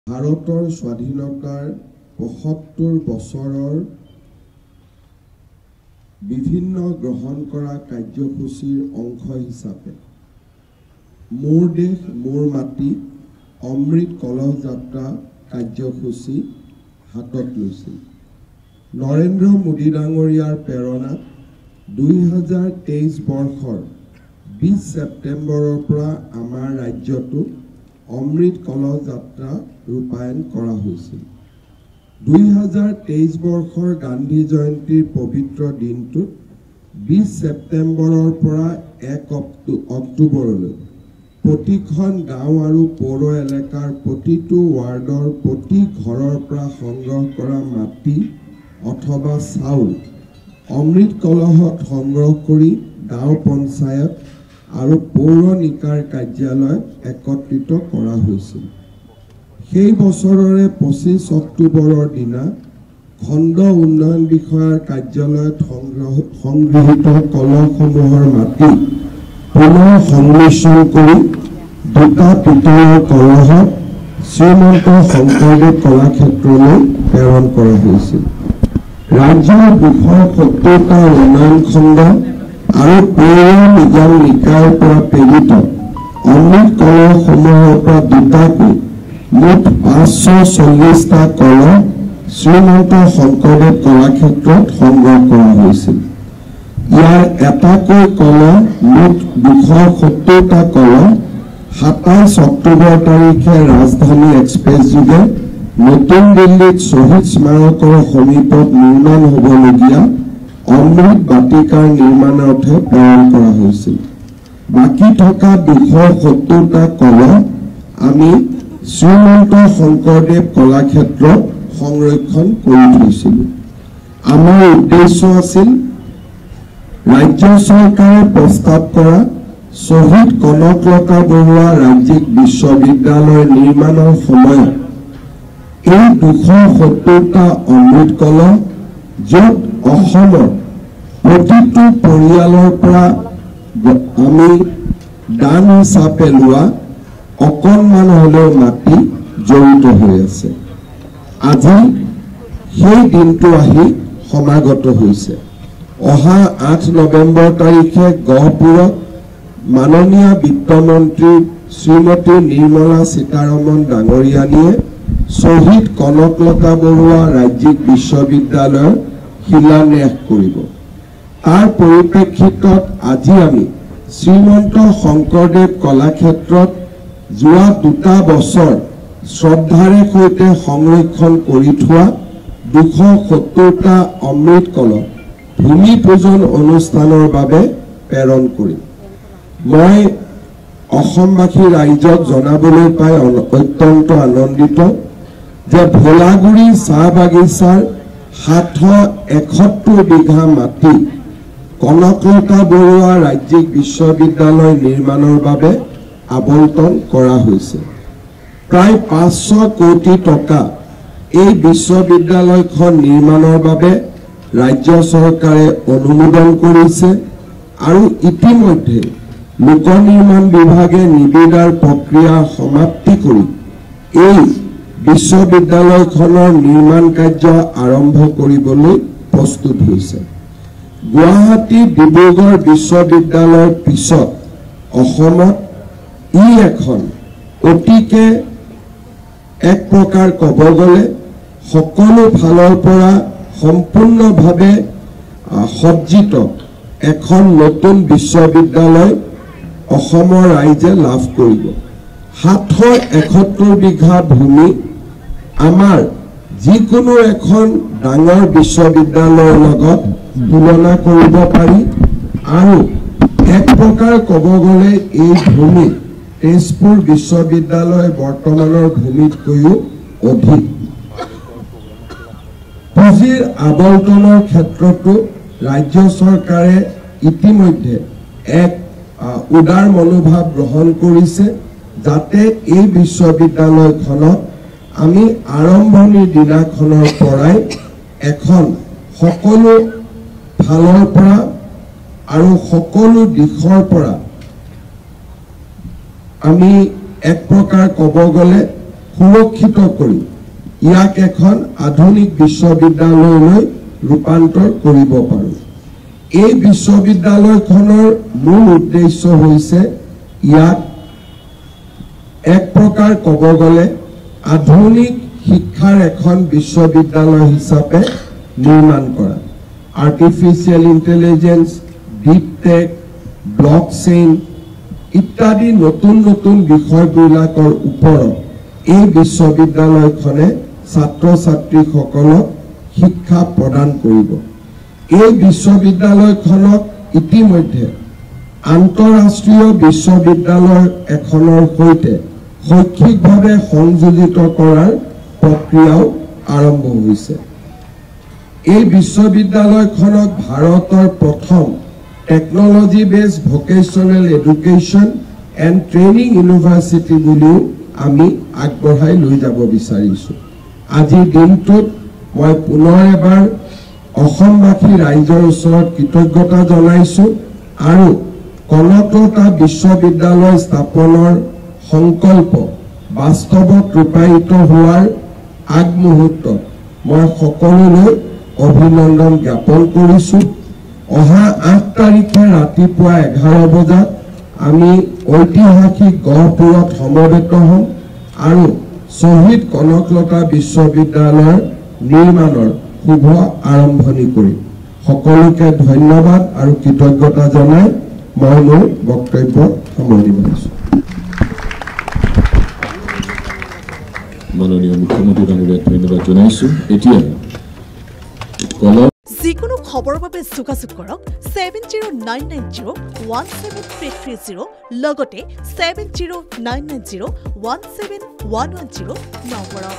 ভাৰতৰ স্বাধীনতাৰ ৭৫ বছৰৰ বিভিন্ন গ্ৰহণ কৰা কাৰ্যসূচীৰ অংশ হিচাপে মোৰ দেশ মোৰ মাটি অমৃত কলহ যাত্ৰা কাৰ্যসূচী হাতত লৈছিল। নৰেন্দ্ৰ মোদী ডাঙৰীয়াৰ প্ৰেৰণাত 2023 বৰ্ষৰ 20 ছেপ্টেম্বৰৰ পৰা আমাৰ ৰাজ্যটো অমৃত কলহ যাত্ৰা ৰূপায়ণ কৰা হৈছিল। 2023 বৰ্ষৰ গান্ধী জয়ন্তীৰ পবিত্ৰ দিনটোত 20 ছেপ্টেম্বৰৰ পৰা 1 অক্টোবৰলৈ প্ৰতিখন গাঁও আৰু পৌৰ এলেকাৰ প্ৰতিটো ৱাৰ্ডৰ প্ৰতি ঘৰৰ পৰা সংগ্ৰহ কৰা মাটি অথবা চাউল অমৃত কলহত সংগ্ৰহ কৰি গাঁও পঞ্চায়ত আৰু পৌৰ নিকাৰ কাৰ্যালয়ত একত্ৰিত কৰা হৈছিল। সেই বছৰৰে 25 অক্টোবৰৰ দিনা খণ্ড উন্নয়ন বিষয়াৰ কাৰ্যালয়ত সংগৃহীত কলহসমূহৰ মাটি পুনৰ সংমিশ্ৰণ কৰি দুটা পিতলৰ কলহত শ্ৰীমন্ত শংকৰদেৱ কলাক্ষেত্ৰলৈ প্ৰেৰণ কৰা হৈছিল। ৰাজ্যৰ 270টা উন্নয়ন খণ্ড আৰু পৌৰ নিগম নিকায়ৰ পৰা প্ৰেৰিত অমৃত কলহসমূহৰ পৰা দুটাকৈ মুঠ 540টা কলহ শ্ৰীমন্ত শংকৰদেৱ কলাক্ষেত্ৰত সংগ্ৰহ কৰা হৈছিল। ইয়াৰ এটাকৈ কলহ মুঠ 270টা কলহ 27 অক্টোবৰ তাৰিখে ৰাজধানী এক্সপ্ৰেছ যোগে নতুন দিল্লীত শ্বহীদ স্মাৰকৰ সমীপত নিৰ্মাণ হ'বলগীয়া অমৃত বাটিকাৰ নিৰ্মাণাৰ্থে প্ৰেৰণ কৰা হৈছিল। বাকী থকা 270টা কলহ আমি শ্ৰীমন্ত শংকৰদেৱ কলাক্ষেত্ৰত সংৰক্ষণ কৰি থৈছিলোঁ। আমাৰ উদ্দেশ্য আছিল ৰাজ্য চৰকাৰে প্ৰস্তাৱ কৰা শ্বহীদ কনকলতা বৰুৱা ৰাজ্যিক বিশ্ববিদ্যালয় নিৰ্মাণৰ সময়ত এই 270টা অমৃত কলহ য'ত অসমৰ প্ৰতিটো পৰিয়ালৰ পৰা আমি দান হিচাপে লোৱা অকণমান হ'লেও মাটি জড়িত হৈ আছে। আজি সেই দিনটো আহি সমাগত হৈছে। অহা 8 নৱেম্বৰ তাৰিখে গহপুৰত মাননীয় বিত্তমন্ত্ৰী শ্ৰীমতী নিৰ্মলা সীতাৰমণ ডাঙৰীয়ানীয়ে শ্বহীদ কনকলতা বৰুৱা ৰাজ্যিক বিশ্ববিদ্যালয়ৰ শিলান্যাস কৰিব। তাৰ পৰিপ্ৰেক্ষিতত আজি আমি শ্ৰীমন্ত শংকৰদেৱ কলাক্ষেত্ৰত যোৱা 2টা বছৰ শ্ৰদ্ধাৰে সৈতে সংৰক্ষণ কৰি থোৱা 270টা অমৃত কলহ ভূমি পূজন অনুষ্ঠানৰ বাবে প্ৰেৰণ কৰিম। মই অসমবাসী ৰাইজক জনাবলৈ পাই অত্যন্ত আনন্দিত যে ভোলাগুৰি চাহ বাগিচাৰ 771 বিঘা মাটি কনকলতা বৰুৱা ৰাজ্যিক বিশ্ববিদ্যালয় নিৰ্মাণৰ বাবে আবণ্টন কৰা হৈছে। প্ৰায় 500 কোটি টকা এই বিশ্ববিদ্যালয়খন নিৰ্মাণৰ বাবে ৰাজ্য চৰকাৰে অনুমোদন কৰিছে আৰু ইতিমধ্যে লোক নিৰ্মাণ বিভাগে নিবিদাৰ প্ৰক্ৰিয়া সমাপ্তি কৰি এই বিশ্ববিদ্যালয়খনৰ নিৰ্মাণ কাৰ্য আৰম্ভ কৰিবলৈ প্ৰস্তুত হৈছে। গুৱাহাটী ডিব্ৰুগড় বিশ্ববিদ্যালয়ৰ পিছত অসমত এখন অতিকে এক প্ৰকাৰ ক'ব গ'লে সকলো ফালৰ পৰা সম্পূৰ্ণভাৱে সজ্জিত এখন নতুন বিশ্ববিদ্যালয় অসমৰ ৰাইজে লাভ কৰিব। 771 বিঘা ভূমি আমাৰ যিকোনো এখন ডাঙৰ বিশ্ববিদ্যালয়ৰ লগত তুলনা কৰিব পাৰি আৰু এক প্ৰকাৰ ক'ব গ'লে এই ভূমি তেজপুৰ বিশ্ববিদ্যালয় বৰ্তমানৰ ভূমিতকৈও অধিক। পুঁজিৰ আবণ্টনৰ ক্ষেত্ৰতো ৰাজ্য চৰকাৰে ইতিমধ্যে এক উদাৰ মনোভাৱ গ্ৰহণ কৰিছে যাতে এই বিশ্ববিদ্যালয়খনত আমি আৰম্ভণিৰ দিনাখনৰ পৰাই এখন সকলো ফালৰ পৰা আৰু সকলো দিশৰ পৰা আমি এক প্ৰকাৰ ক'ব গ'লে সুৰক্ষিত কৰি ইয়াক এখন আধুনিক বিশ্ববিদ্যালয়লৈ ৰূপান্তৰ কৰিব পাৰোঁ। এই বিশ্ববিদ্যালয়খনৰ মূল উদ্দেশ্য হৈছে ইয়াক এক প্ৰকাৰ ক'ব গ'লে আধুনিক শিক্ষাৰ এখন বিশ্ববিদ্যালয় হিচাপে নিৰ্মাণ কৰা। Artificial intelligence, deep tech, blockchain ইত্যাদি নতুন নতুন বিষয়বিলাকৰ ওপৰত এই বিশ্ববিদ্যালয়খনে ছাত্ৰ ছাত্ৰীসকলক শিক্ষা প্ৰদান কৰিব। এই বিশ্ববিদ্যালয়খনক ইতিমধ্যে আন্তঃৰাষ্ট্ৰীয় বিশ্ববিদ্যালয় এখনৰ সৈতে শৈক্ষিকভাৱে সংযোজিত কৰাৰ প্ৰক্ৰিয়াও আৰম্ভ হৈছে। এই বিশ্ববিদ্যালয়খনক ভাৰতৰ প্ৰথম technology based vocational education and training university বুলিও আমি আগবঢ়াই লৈ যাব বিচাৰিছোঁ। আজিৰ দিনটোত মই পুনৰ এবাৰ অসমবাসী ৰাইজৰ ওচৰত কৃতজ্ঞতা জনাইছোঁ আৰু কনকলতা বিশ্ববিদ্যালয় স্থাপনৰ সংকল্প বাস্তৱত ৰূপায়িত হোৱাৰ আগমুহূৰ্তত মই সকলোলৈ অভিনন্দন জ্ঞাপন কৰিছোঁ। অহা 8 তাৰিখে ৰাতিপুৱা 11 বজাত আমি ঐতিহাসিক গহপুৰত সমবেত হ'ম আৰু শ্বহীদ কনকলতা বিশ্ববিদ্যালয়ৰ নিৰ্মাণৰ শুভ আৰম্ভণি কৰিম। সকলোকে ধন্যবাদ আৰু কৃতজ্ঞতা জনাই মই মোৰ বক্তব্য সামৰণি মাৰিছোঁ। মাননীয় মুখ্যমন্ত্ৰী ডাঙৰীয়াক ধন্যবাদ জনাইছোঁ। এতিয়া যিকোনো খবৰৰ বাবে যোগাযোগ কৰক 7099017330 লগতে 7099017110 নম্বৰত।